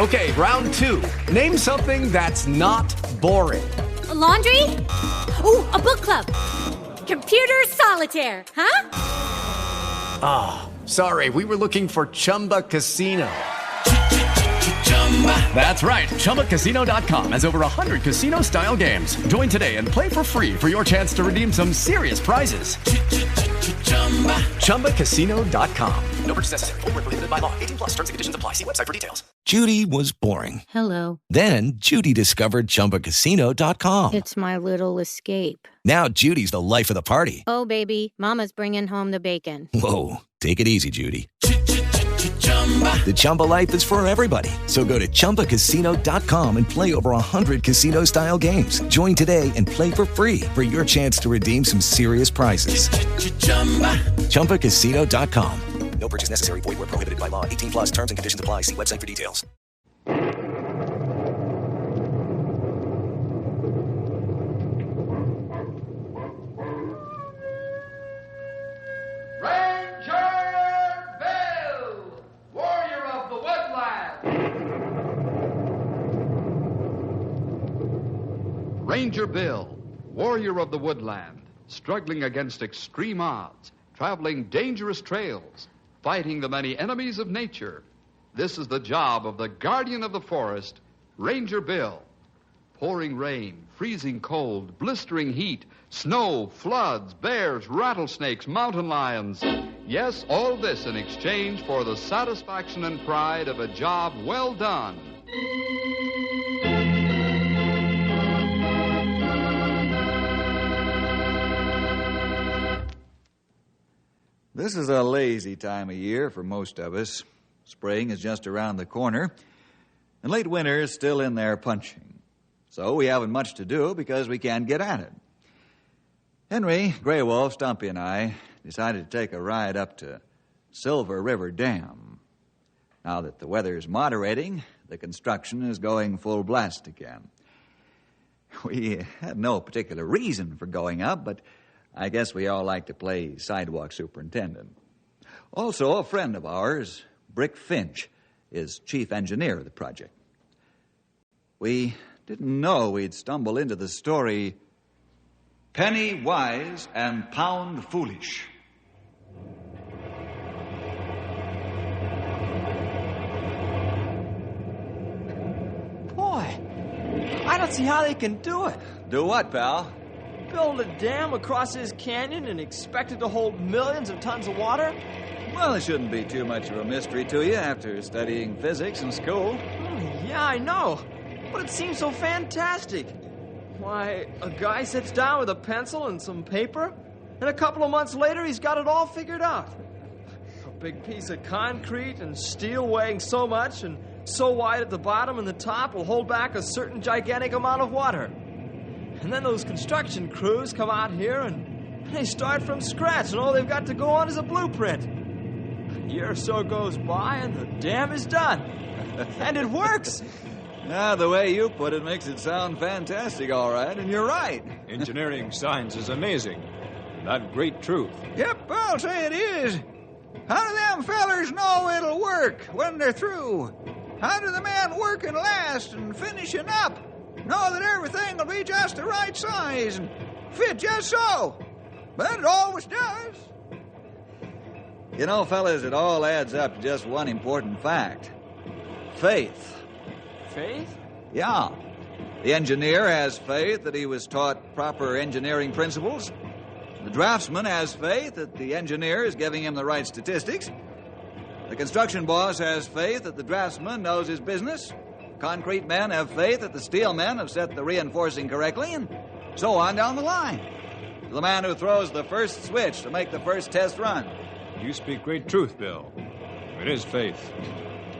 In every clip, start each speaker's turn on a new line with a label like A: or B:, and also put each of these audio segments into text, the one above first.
A: Okay, round two. Name something that's not boring.
B: A laundry? Ooh, a book club. Computer solitaire, huh?
A: Ah, sorry, we were looking for Chumba Casino. That's right, ChumbaCasino.com has over 100 casino-style games. Join today and play for free for your chance to redeem some serious prizes. ChumbaCasino.com. No purchase necessary. Void where prohibited by law. 18 plus terms and conditions apply. See website for details.
C: Judy was boring.
B: Hello.
C: Then Judy discovered ChumbaCasino.com.
B: It's my little escape.
C: Now Judy's the life of the party.
B: Oh, baby, mama's bringing home the bacon.
C: Whoa, take it easy, Judy. The Chumba life is for everybody. So go to ChumbaCasino.com and play over 100 casino-style games. Join today and play for free for your chance to redeem some serious prizes. ChumbaCasino.com. No purchase necessary. Void where prohibited by law. 18 plus terms and conditions apply. See website for details.
D: Ranger Bill, warrior of the woodland, struggling against extreme odds, traveling dangerous trails, fighting the many enemies of nature. This is the job of the guardian of the forest, Ranger Bill. Pouring rain, freezing cold, blistering heat, snow, floods, bears, rattlesnakes, mountain lions. Yes, all this in exchange for the satisfaction and pride of a job well done.
E: This is a lazy time of year for most of us. Spring is just around the corner, and late winter is still in there punching. So we haven't much to do because we can't get at it. Henry, Grey Wolf, Stumpy, and I decided to take a ride up to Silver River Dam. Now that the weather is moderating, the construction is going full blast again. We had no particular reason for going up, but I guess we all like to play sidewalk superintendent. Also, a friend of ours, Brick Finch, is chief engineer of the project. We didn't know we'd stumble into the story Penny Wise and Pound Foolish.
F: Boy, I don't see how they can do it.
E: Do what, pal?
F: Build a dam across this canyon and expect it to hold millions of tons of water?
E: Well, it shouldn't be too much of a mystery to you after studying physics in school.
F: Yeah, I know. But it seems so fantastic. Why, a guy sits down with a pencil and some paper, and a couple of months later he's got it all figured out. A big piece of concrete and steel weighing so much and so wide at the bottom and the top will hold back a certain gigantic amount of water. And then those construction crews come out here and they start from scratch, and all they've got to go on is a blueprint. A year or so goes by and the dam is done. And it works.
E: The way you put it makes it sound fantastic, all right, and you're right.
G: Engineering science is amazing. That great truth.
E: Yep, I'll say it is. How do them fellers know it'll work when they're through? How do the men working last and finishing up know that everything will be just the right size and fit just so? But it always does. You know, fellas, it all adds up to just one important fact. Faith.
F: Faith?
E: Yeah. The engineer has faith that he was taught proper engineering principles. The draftsman has faith that the engineer is giving him the right statistics. The construction boss has faith that the draftsman knows his business. Concrete men have faith that the steel men have set the reinforcing correctly, and so on down the line. To the man who throws the first switch to make the first test run.
G: You speak great truth, Bill. It is faith.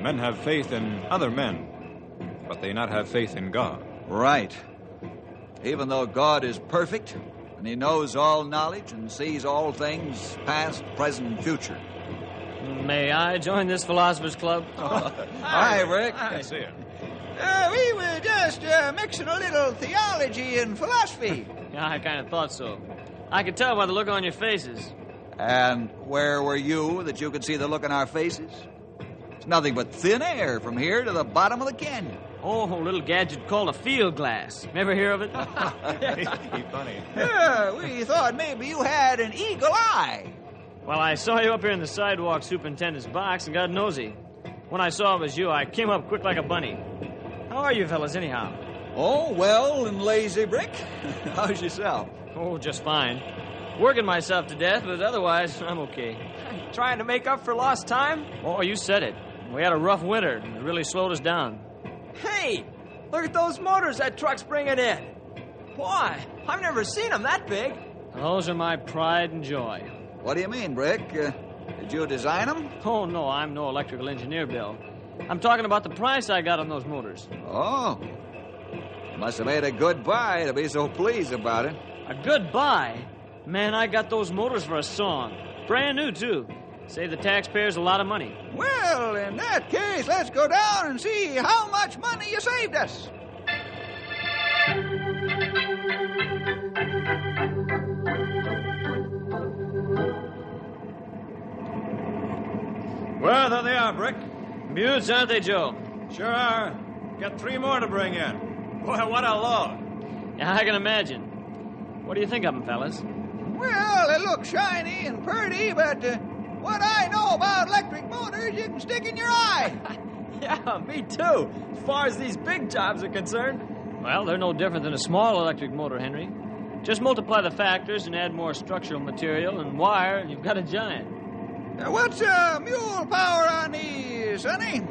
G: Men have faith in other men, but they not have faith in God.
E: Right. Even though God is perfect, and he knows all knowledge and sees all things, past, present, and future.
F: May I join this philosophers club?
E: Hi, Rick.
G: I see it.
E: We were just mixing a little theology and philosophy.
F: Yeah, I kind of thought so. I could tell by the look on your faces.
E: And where were you that you could see the look on our faces? It's nothing but thin air from here to the bottom of the canyon.
F: Oh, a little gadget called a field glass. Ever hear of it?
G: He's funny.
E: Yeah, we thought maybe you had an eagle eye.
F: Well, I saw you up here in the sidewalk superintendent's box and got nosy. When I saw it was you, I came up quick like a bunny. How are you fellas, anyhow?
E: Oh, well and lazy, Brick. How's yourself?
F: Oh, just fine. Working myself to death, but otherwise, I'm okay.
H: Trying to make up for lost time?
F: Oh, you said it. We had a rough winter, and it really slowed us down.
H: Hey, look at those motors that truck's bringing in. Why, I've never seen them that big.
F: Those are my pride and joy.
E: What do you mean, Brick? Did you design them?
F: Oh, no, I'm no electrical engineer, Bill. I'm talking about the price I got on those motors.
E: Oh. You must have made a good buy to be so pleased about it.
F: A good buy? Man, I got those motors for a song. Brand new, too. Save the taxpayers a lot of money.
E: Well, in that case, let's go down and see how much money you saved us.
G: Well, there they are, Brick.
F: Buttes, aren't they, Joe?
G: Sure are. Got 3 more to bring in. Boy, what a load.
F: Yeah, I can imagine. What do you think of them, fellas?
E: Well, they look shiny and pretty, but what I know about electric motors, you can stick in your eye.
H: Yeah, me too, as far as these big jobs are concerned.
F: Well, they're no different than a small electric motor, Henry. Just multiply the factors and add more structural material and wire, and you've got a giant.
E: What's mule power on these, Sonny?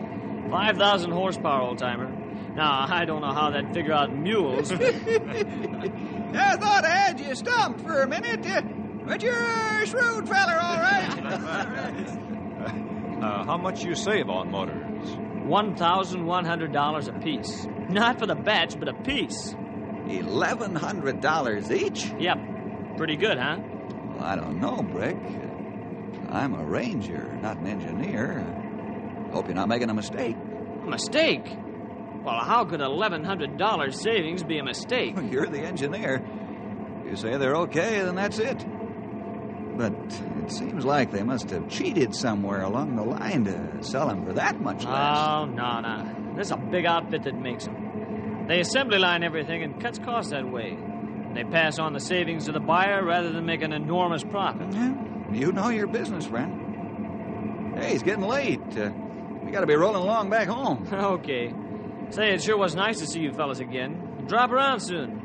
F: 5,000 horsepower, old-timer. Now, I don't know how they'd figure out mules.
E: I thought I had you stumped for a minute, but you're a shrewd feller, all right.
G: How much you save on motors?
F: $1,100 apiece. Not for the batch, but a piece.
E: $1,100 each?
F: Yep. Pretty good, huh?
E: Well, I don't know, Brick. I'm a ranger, not an engineer. Hope you're not making a mistake.
F: A mistake? Well, how could $1,100 savings be a mistake?
E: You're the engineer. You say they're okay, then that's it. But it seems like they must have cheated somewhere along the line to sell them for that much less.
F: Oh, no. There's a big outfit that makes them. They assembly line everything and cuts costs that way. They pass on the savings to the buyer rather than make an enormous profit.
E: Yeah, you know your business, friend. Hey, it's getting late. We got to be rolling along back home.
F: Okay. Say, it sure was nice to see you fellas again. Drop around soon.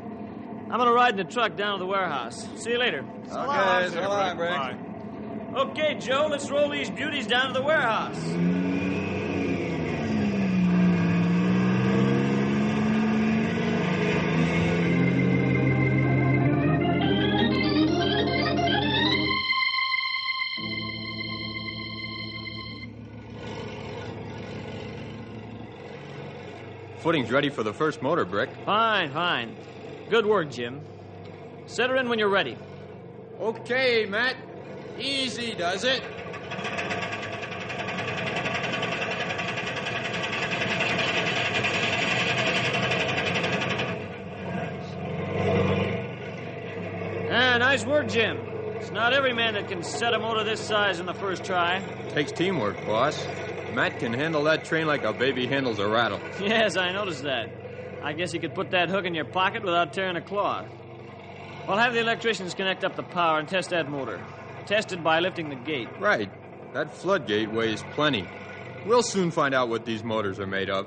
F: I'm going to ride in the truck down to the warehouse. See you later.
E: Okay, so long, Brick.
G: Bye.
F: Okay, Joe, let's roll these beauties down to the warehouse.
G: Footing's ready for the first motor, Brick.
F: Fine. Good work, Jim. Set her in when you're ready.
I: Okay, Matt. Easy does it.
F: Nice work, Jim. It's not every man that can set a motor this size in the first try.
I: Takes teamwork, boss. Matt can handle that train like a baby handles a rattle.
F: Yes, I noticed that. I guess you could put that hook in your pocket without tearing a cloth. Well, have the electricians connect up the power and test that motor. Test it by lifting the gate.
I: Right. That floodgate weighs plenty. We'll soon find out what these motors are made of.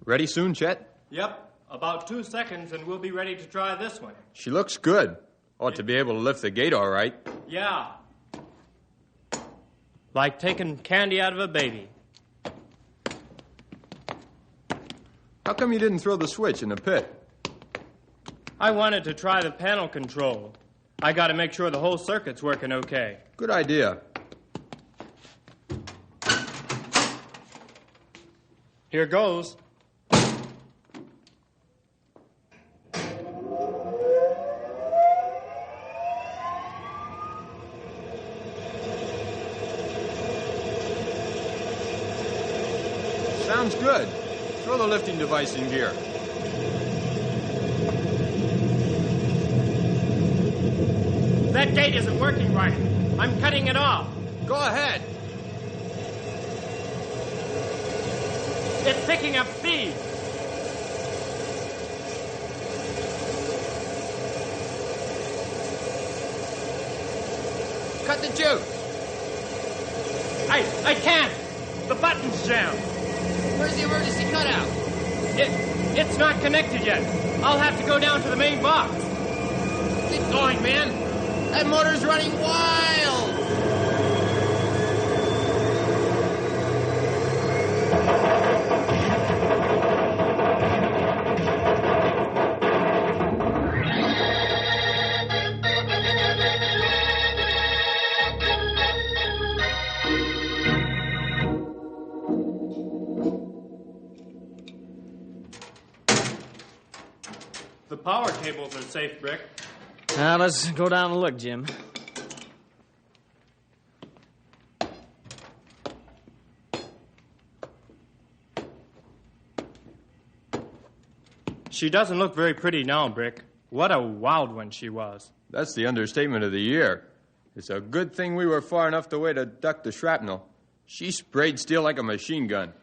I: Ready soon, Chet?
J: Yep. About 2 seconds and we'll be ready to try this one.
I: She looks good. Ought to be able to lift the gate all right.
J: Yeah. Like taking candy out of a baby.
I: How come you didn't throw the switch in the pit?
J: I wanted to try the panel control. I got to make sure the whole circuit's working okay.
I: Good idea.
J: Here goes.
I: Sounds good. the lifting device in gear.
J: That gate isn't working right. I'm cutting it off.
I: Go ahead.
J: It's picking up speed.
I: Cut the juice.
J: I can't. The button's jammed.
I: Where's the emergency cutout?
J: It's not connected yet. I'll have to go down to the main box.
I: Keep going, man. That motor's running wild.
J: The power cables are safe, Brick.
F: Now, let's go down and look, Jim.
J: She doesn't look very pretty now, Brick. What a wild one she was.
I: That's the understatement of the year. It's a good thing we were far enough away to duck the shrapnel. She sprayed steel like a machine gun.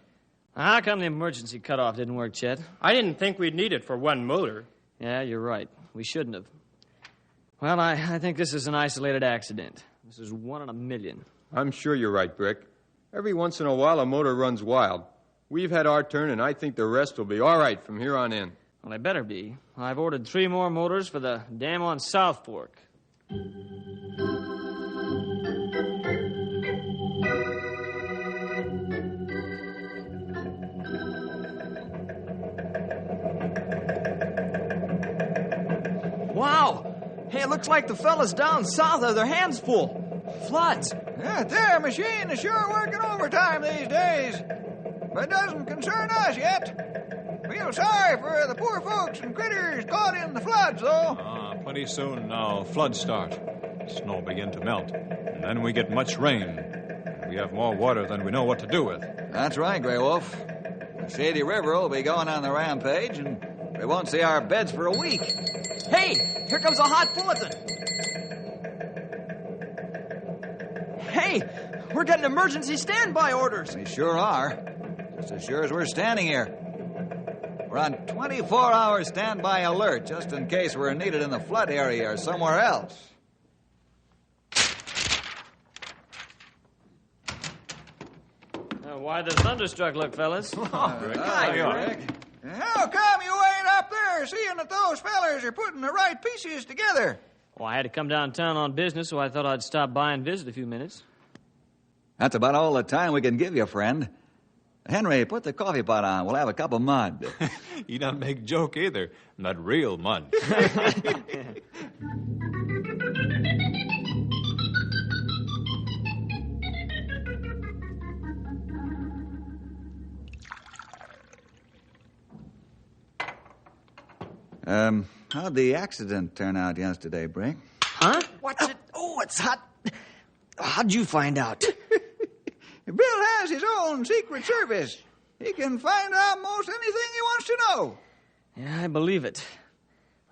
F: How come the emergency cutoff didn't work, Chet?
J: I didn't think we'd need it for one motor.
F: Yeah, you're right. We shouldn't have. Well, I think this is an isolated accident. This is 1 in a million.
I: I'm sure you're right, Brick. Every once in a while, a motor runs wild. We've had our turn, and I think the rest will be all right from here on in.
F: Well, they better be. I've ordered 3 more motors for the dam on South Fork.
H: Wow! Hey, it looks like the fellas down south have their hands full. Floods.
E: Yeah, their machine is sure working overtime these days. But it doesn't concern us yet. Feel sorry for the poor folks and critters caught in the floods, though.
G: Pretty soon now, floods start. Snow begin to melt. And then we get much rain. We have more water than we know what to do with.
E: That's right, Grey Wolf. The Shady River will be going on the rampage, and we won't see our beds for a week.
H: Hey, here comes a hot bulletin. Hey, we're getting emergency standby orders.
E: We sure are. Just as sure as we're standing here. We're on 24-hour standby alert, just in case we're needed in the flood area or somewhere else.
F: Now, why the thunderstruck look, fellas?
E: Hi, Rick. How come you ain't up there seeing that those fellers are putting the right pieces together?
F: Well, I had to come downtown on business, so I thought I'd stop by and visit a few minutes.
E: That's about all the time we can give you, friend. Henry, put the coffee pot on. We'll have a cup of mud.
G: You don't make joke either. Not real mud.
E: How'd the accident turn out yesterday, Brick?
F: Huh?
H: What's it? Oh, it's hot. How'd you find out?
E: Bill has his own secret service. He can find out most anything he wants to know.
F: Yeah, I believe it.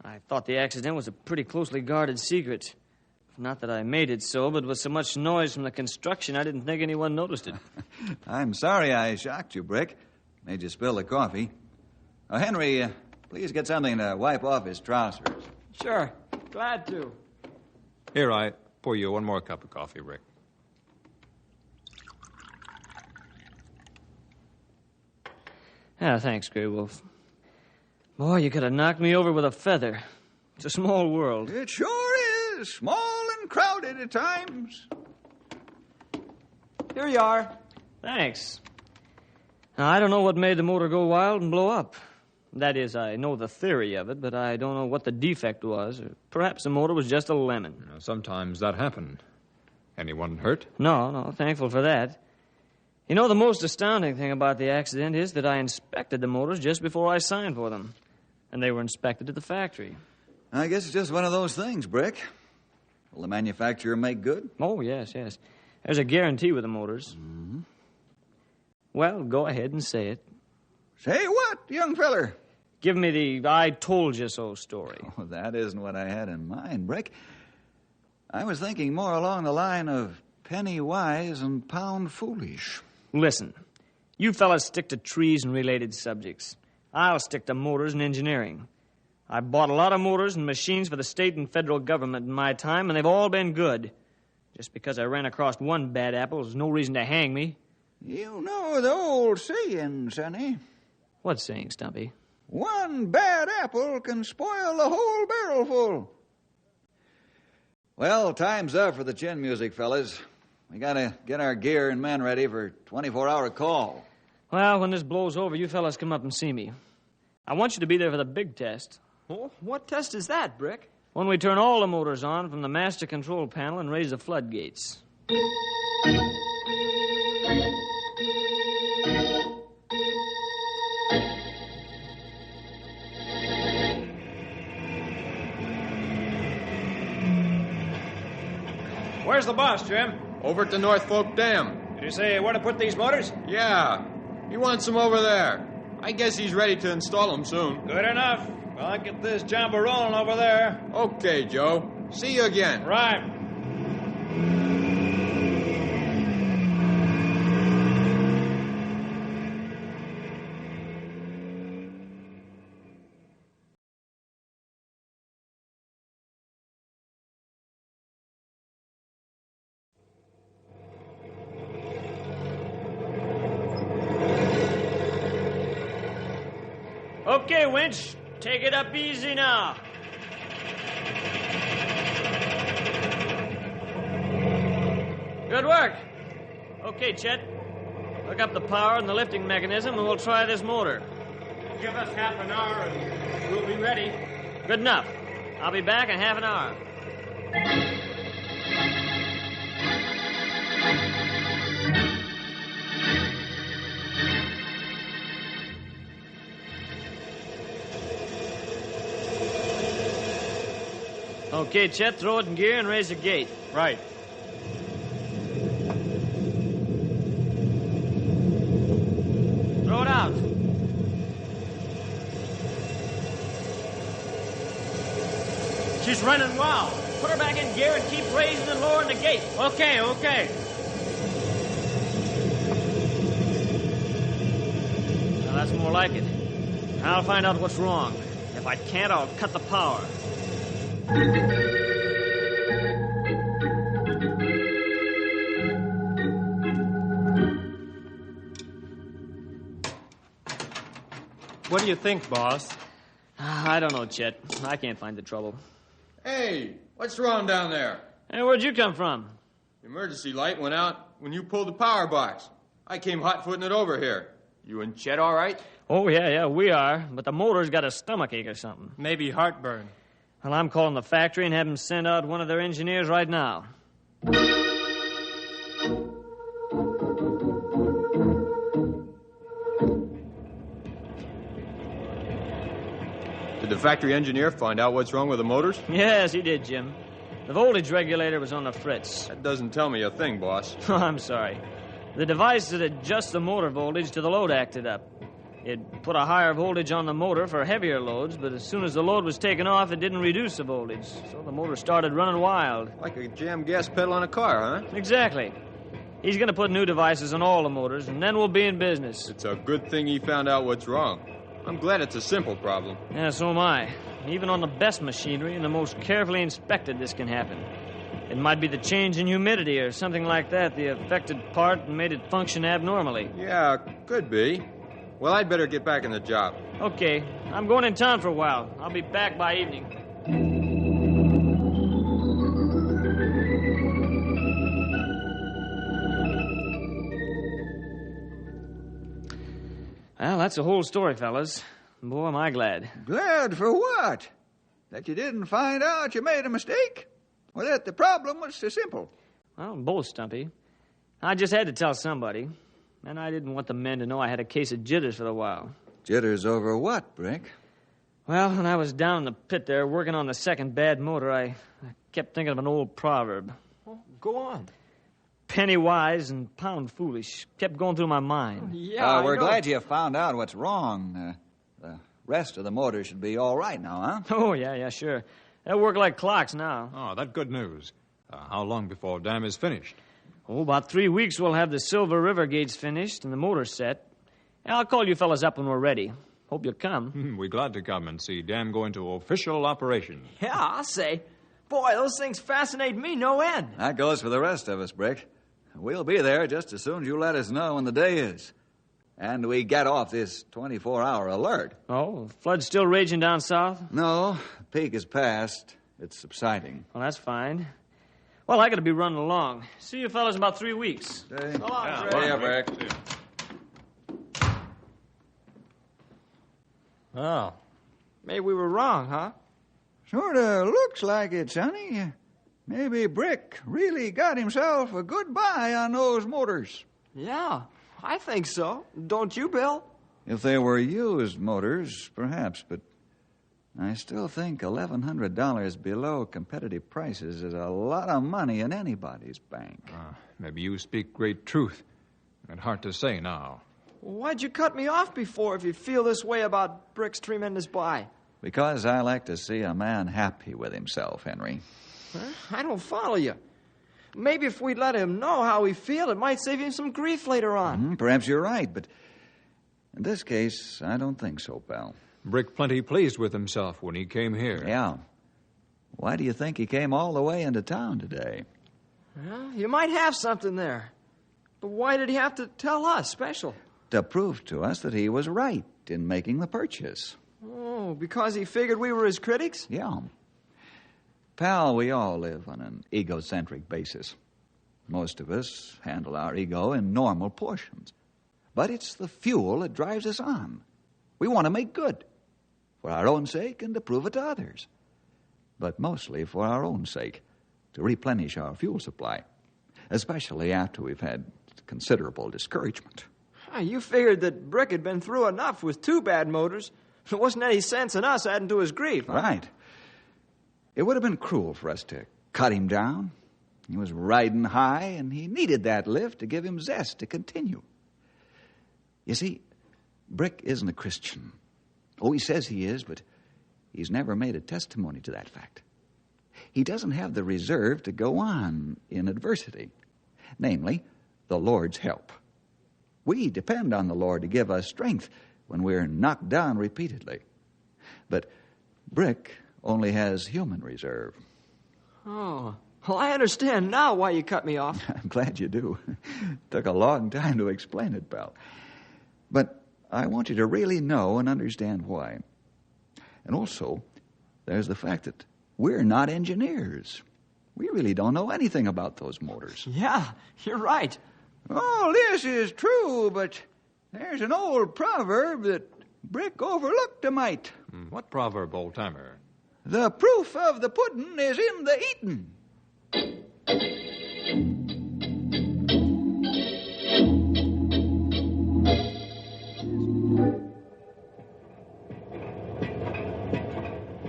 F: I thought the accident was a pretty closely guarded secret. Not that I made it so, but with so much noise from the construction, I didn't think anyone noticed it.
E: I'm sorry I shocked you, Brick. Made you spill the coffee. Henry, please get something to wipe off his trousers.
F: Sure. Glad to.
G: Here, I pour you one more cup of coffee, Rick.
F: Yeah, thanks, Grey Wolf. Boy, you could have knocked me over with a feather. It's a small world.
E: It sure is. Small and crowded at times.
H: Here you are.
F: Thanks. Now, I don't know what made the motor go wild and blow up. That is, I know the theory of it, but I don't know what the defect was. Or perhaps the motor was just a lemon.
G: Sometimes that happened. Anyone hurt?
F: No, thankful for that. You know, the most astounding thing about the accident is that I inspected the motors just before I signed for them. And they were inspected at the factory.
E: I guess it's just one of those things, Brick. Will the manufacturer make good?
F: Oh, yes. There's a guarantee with the motors.
E: Mm-hmm.
F: Well, go ahead and say it.
E: Say what, young feller?
H: Give me the I told you so story.
E: Oh, that isn't what I had in mind, Brick. I was thinking more along the line of penny wise and pound foolish.
H: Listen, you fellas stick to trees and related subjects. I'll stick to motors and engineering. I bought a lot of motors and machines for the state and federal government in my time, and they've all been good. Just because I ran across one bad apple is no reason to hang me.
E: You know the old saying, Sonny.
H: What saying, Stumpy?
E: One bad apple can spoil the whole barrel full. Well, time's up for the chin music, fellas. We gotta get our gear and men ready for 24-hour call.
H: Well, when this blows over, you fellas come up and see me. I want you to be there for the big test.
F: Oh, what test is that, Brick?
H: When we turn all the motors on from the master control panel and raise the floodgates.
J: Where's the boss, Jim?
I: Over at the North Fork Dam.
J: Did he say where to put these motors?
I: Yeah. He wants them over there. I guess he's ready to install them soon.
J: Good enough. I'll get this jumper rolling over there.
I: Okay, Joe. See you again.
J: Right.
H: Okay, Winch. Take it up easy now. Good work. Okay, Chet. Hook up the power and the lifting mechanism, and we'll try this motor.
J: Give us half an hour and we'll be ready.
H: Good enough. I'll be back in half an hour. Okay, Chet, throw it in gear and raise the gate.
J: Right.
H: Throw it out. She's running wild. Put her back in gear and keep raising and lowering the gate.
J: Okay.
H: Now, that's more like it. I'll find out what's wrong. If I can't, I'll cut the power.
J: What do you think, boss?
H: I don't know, Chet. I can't find the trouble.
I: Hey, what's wrong down there?
H: Hey, where'd you come from?
I: The emergency light went out when you pulled the power box. I came hot-footing it over here. You and Chet all right?
H: Oh, yeah, we are. But the motor's got a stomachache or something.
J: Maybe heartburn.
H: Well, I'm calling the factory and have them send out one of their engineers right now.
I: Did the factory engineer find out what's wrong with the motors?
H: Yes, he did, Jim. The voltage regulator was on the fritz.
I: That doesn't tell me a thing, boss.
H: Oh, I'm sorry. The device that adjusts the motor voltage to the load acted up. It put a higher voltage on the motor for heavier loads, but as soon as the load was taken off, it didn't reduce the voltage. So the motor started running wild.
I: Like a jammed gas pedal on a car, huh?
H: Exactly. He's going to put new devices on all the motors, and then we'll be in business.
I: It's a good thing he found out what's wrong. I'm glad it's a simple problem.
H: Yeah, so am I. Even on the best machinery and the most carefully inspected, this can happen. It might be the change in humidity or something like that, the affected part, and made it function abnormally.
I: Yeah, could be. Well, I'd better get back in the job.
H: Okay. I'm going in town for a while. I'll be back by evening. Well, that's the whole story, fellas. Boy, am I glad.
E: Glad for what? That you didn't find out you made a mistake? Or that the problem was so simple?
H: Well, both, Stumpy. I just had to tell somebody. And I didn't want the men to know I had a case of jitters for a while.
E: Jitters over what, Brick?
H: Well, when I was down in the pit there working on the second bad motor, I kept thinking of an old proverb.
F: Well, go on.
H: penny wise and pound foolish. Kept going through my mind.
F: Yeah,
E: we're
F: I know.
E: glad you found out what's wrong. The rest of the motor should be all right now, huh?
H: Oh, yeah, sure. They'll work like clocks now.
G: Oh, that's good news. How long before dam is finished?
H: Oh, about 3 weeks we'll have the Silver River gates finished and the motor set. I'll call you fellas up when we're ready. Hope you'll come.
G: We're glad to come and see dam go into official operation.
F: Yeah, I'll say. Boy, those things fascinate me no end.
E: That goes for the rest of us, Brick. We'll be there just as soon as you let us know when the day is. And we get off this 24-hour alert.
H: Oh, flood's still raging down south?
E: No, the peak is past. It's subsiding.
H: Well, that's fine. Well, I gotta be running along. See you fellas in about 3 weeks.
E: Hey.
H: So long,
G: Yeah,
H: Fred.
E: Yeah, Brick.
F: Oh, maybe we were wrong, huh?
E: Sort of looks like it, Sonny. Maybe Brick really got himself a good buy on those motors.
F: Yeah, I think so. Don't you, Bill?
E: If they were used motors, perhaps, but I still think $1,100 below competitive prices is a lot of money in anybody's bank.
G: Maybe you speak great truth. It's hard to say now.
F: Why'd you cut me off before if you feel this way about Brick's tremendous buy?
E: Because I like to see a man happy with himself, Henry.
F: Huh? I don't follow you. Maybe if we'd let him know how we feel, it might save him some grief later on.
E: Perhaps you're right, but in this case, I don't think so, pal.
G: Brick plenty pleased with himself when he came here.
E: Yeah. Why do you think he came all the way into town today?
F: Well, you might have something there. But why did he have to tell us special?
E: To prove to us that he was right in making the purchase.
F: Oh, because he figured we were his critics?
E: Yeah. Pal, we all live on an egocentric basis. Most of us handle our ego in normal portions. But it's the fuel that drives us on. We want to make good, for our own sake and to prove it to others. But mostly for our own sake, to replenish our fuel supply, especially after we've had considerable discouragement.
F: You figured that Brick had been through enough with 2 bad motors. There wasn't any sense in us adding to his grief. Huh?
E: Right. It would have been cruel for us to cut him down. He was riding high, and he needed that lift to give him zest to continue. You see, Brick isn't a Christian. Oh, he says he is, but he's never made a testimony to that fact. He doesn't have the reserve to go on in adversity, namely, the Lord's help. We depend on the Lord to give us strength when we're knocked down repeatedly. But Brick only has human reserve.
F: Oh, well, I understand now why you cut me off.
E: I'm glad you do. Took a long time to explain it, pal. But I want you to really know and understand why. And also, there's the fact that we're not engineers. We really don't know anything about those motors.
F: Yeah, you're right.
E: Oh, this is true, but there's an old proverb that Brick overlooked a mite.
G: What proverb, old-timer?
E: The proof of the pudding is in the eating.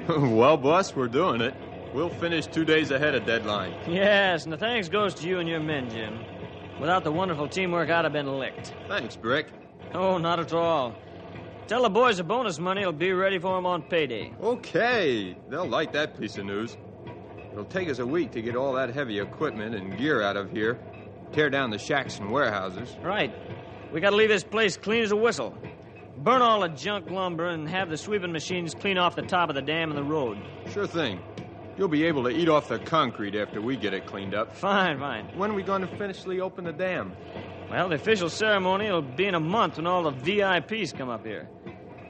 I: Well, boss, we're doing it. We'll finish 2 days ahead of deadline.
H: Yes, and the thanks goes to you and your men, Jim. Without the wonderful teamwork, I'd have been licked.
I: Thanks, Brick.
H: Oh, not at all. Tell the boys the bonus money will be ready for them on payday.
I: Okay, they'll like that piece of news. It'll take us a week to get all that heavy equipment and gear out of here, tear down the shacks and warehouses.
H: Right. We gotta leave this place clean as a whistle. Burn all the junk lumber and have the sweeping machines clean off the top of the dam and the road.
I: Sure thing. You'll be able to eat off the concrete after we get it cleaned up.
H: Fine.
I: When are we going to officially open the dam?
H: Well, the official ceremony will be in a month when all the VIPs come up here.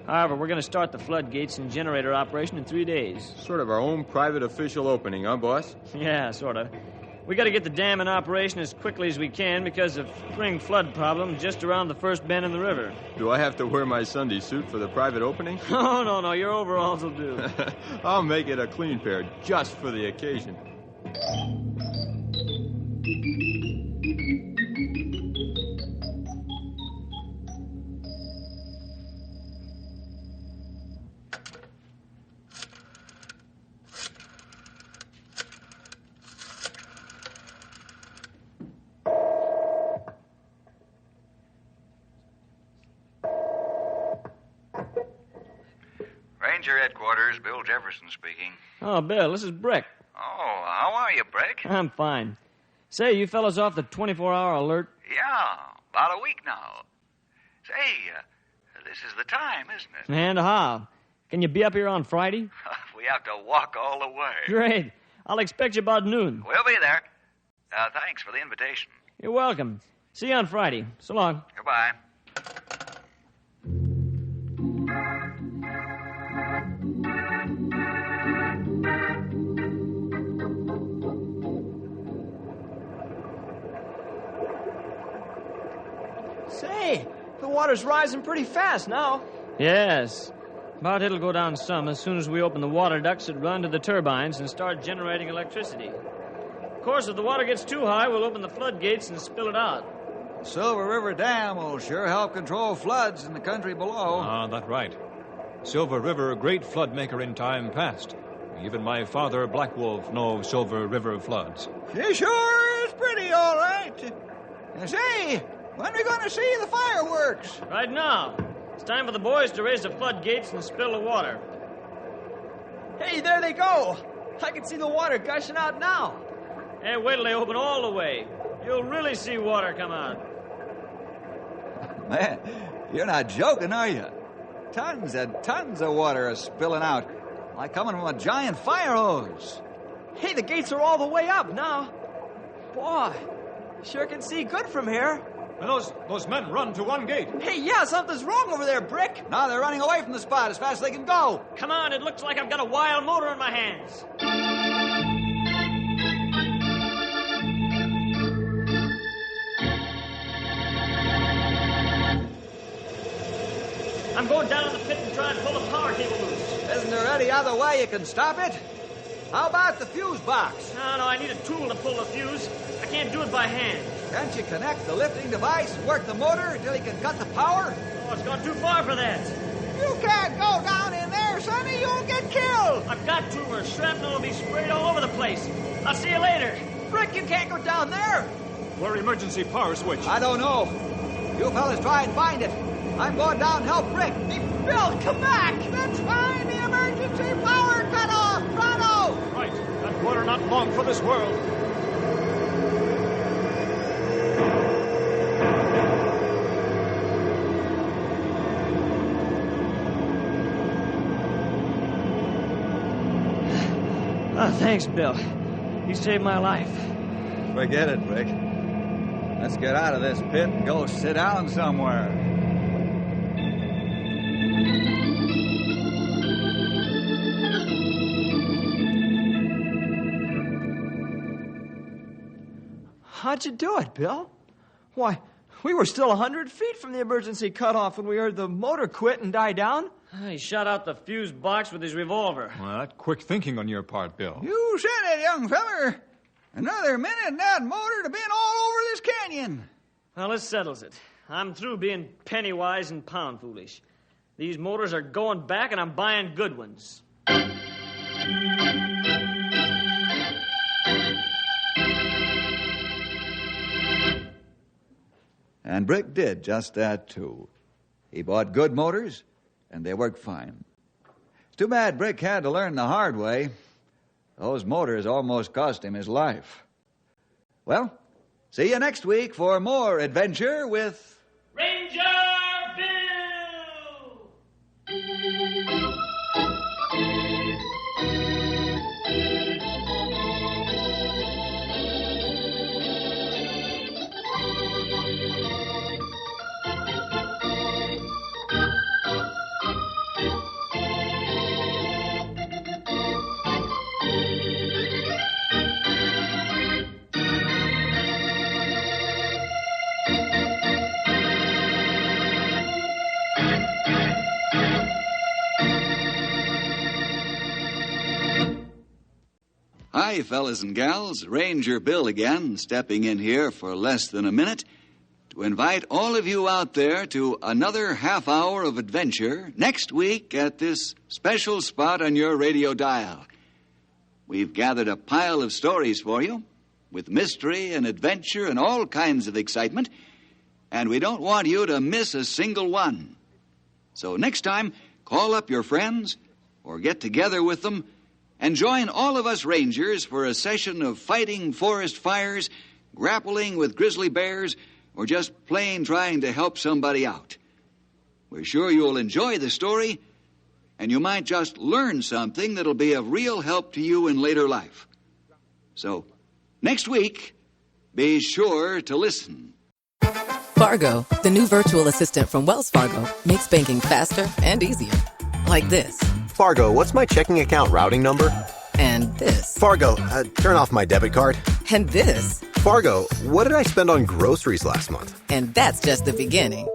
H: However, we're gonna start the floodgates and generator operation in 3 days.
I: Sort of our own private official opening, huh, boss?
H: Yeah, sort of. We gotta get the dam in operation as quickly as we can because of spring flood problem just around the first bend in the river.
I: Do I have to wear my Sunday suit for the private opening?
H: Oh, no, your overalls will do.
I: I'll make it a clean pair just for the occasion.
K: Ranger Headquarters, Bill Jefferson speaking.
H: Oh, Bill, this is Brick.
K: Oh, how are you, Brick?
H: I'm fine. Say, you fellas off the 24-hour alert?
K: Yeah, about a week now. Say, this is the time, isn't it?
H: And how? Can you be up here on Friday?
K: We have to walk all the way.
H: Great. I'll expect you about noon.
K: We'll be there. Thanks for the invitation.
H: You're welcome. See you on Friday. So long.
K: Goodbye.
F: Say, the water's rising pretty fast now.
H: Yes. But it'll go down some as soon as we open the water ducts that run to the turbines and start generating electricity. Of course, if the water gets too high, we'll open the floodgates and spill it out.
E: Silver River Dam will sure help control floods in the country below.
G: Ah, that's right. Silver River, a great flood maker in time past. Even my father, Black Wolf, knows Silver River floods.
E: She sure is pretty, all right. Say, when are we going to see the fireworks?
H: Right now. It's time for the boys to raise the floodgates and spill the water.
F: Hey, there they go. I can see the water gushing out now.
H: Hey, wait till they open all the way. You'll really see water come out.
E: Man, you're not joking, are you? Tons and tons of water are spilling out, like coming from a giant fire hose.
F: Hey, the gates are all the way up now. Boy, sure can see good from here.
G: And those men run to one gate.
F: Hey, yeah, something's wrong over there, Brick.
E: Now they're running away from the spot as fast as they can go.
H: Come on, it looks like I've got a wild motor in my hands. I'm going down in the pit and try and pull the power cable loose.
E: Isn't there any other way you can stop it? How about the fuse box?
H: No, I need a tool to pull the fuse. I can't do it by hand.
E: Can't you connect the lifting device and work the motor until you can cut the power?
H: Oh, it's gone too far for that.
E: You can't go down in there, Sonny. You'll get killed.
H: I've got to, or shrapnel will be sprayed all over the place. I'll see you later.
F: Brick, you can't go down there.
G: Where emergency power switch?
E: I don't know. You fellas try and find it. I'm going down to help Brick.
F: Hey, Bill, come back.
E: Let's find the emergency power cutoff. Pronto!
G: Right. That water not long for this world.
H: Oh, thanks, Bill. You saved my life.
E: Forget it, Brick. Let's get out of this pit and go sit down somewhere.
F: How'd you do it, Bill? Why, we were still 100 feet from the emergency cutoff when we heard the motor quit and die down.
H: He shot out the fuse box with his revolver.
G: Well, that quick thinking on your part, Bill.
E: You said it, young feller. Another minute and that motor'd have been all over this canyon.
H: Well, this settles it. I'm through being penny wise and pound foolish. These motors are going back, and I'm buying good ones.
E: And Brick did just that, too. He bought good motors, and they worked fine. It's too bad Brick had to learn the hard way. Those motors almost cost him his life. Well, see you next week for more adventure with...
H: Ranger Bill!
L: Hi, fellas and gals. Ranger Bill again, stepping in here for less than a minute to invite all of you out there to another half hour of adventure next week at this special spot on your radio dial. We've gathered a pile of stories for you with mystery and adventure and all kinds of excitement, and we don't want you to miss a single one. So next time, call up your friends, or get together with them and join all of us Rangers for a session of fighting forest fires, grappling with grizzly bears, or just plain trying to help somebody out. We're sure you'll enjoy the story, and you might just learn something that'll be of real help to you in later life. So, next week, be sure to listen.
M: Fargo, the new virtual assistant from Wells Fargo, makes banking faster and easier. Like this.
N: Fargo, what's my checking account routing number?
M: And this.
N: Fargo, turn off my debit card.
M: And this.
N: Fargo, what did I spend on groceries last month?
M: And that's just the beginning.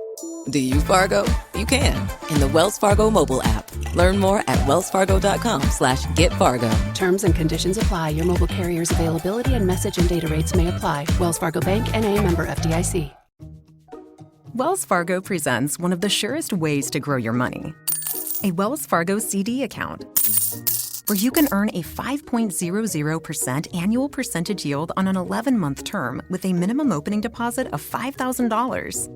M: Do you, Fargo? You can in the Wells Fargo mobile app. Learn more at wellsfargo.com/getfargo.
O: Terms and conditions apply. Your mobile carrier's availability and message and data rates may apply. Wells Fargo Bank, N.A., member FDIC.
P: Wells Fargo presents one of the surest ways to grow your money. A Wells Fargo CD account, where you can earn a 5.00% annual percentage yield on an 11-month term with a minimum opening deposit of $5,000.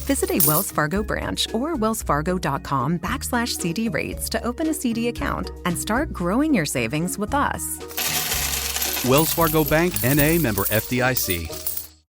P: Visit a Wells Fargo branch or wellsfargo.com/CD rates to open a CD account and start growing your savings with us.
Q: Wells Fargo Bank, N.A., member FDIC.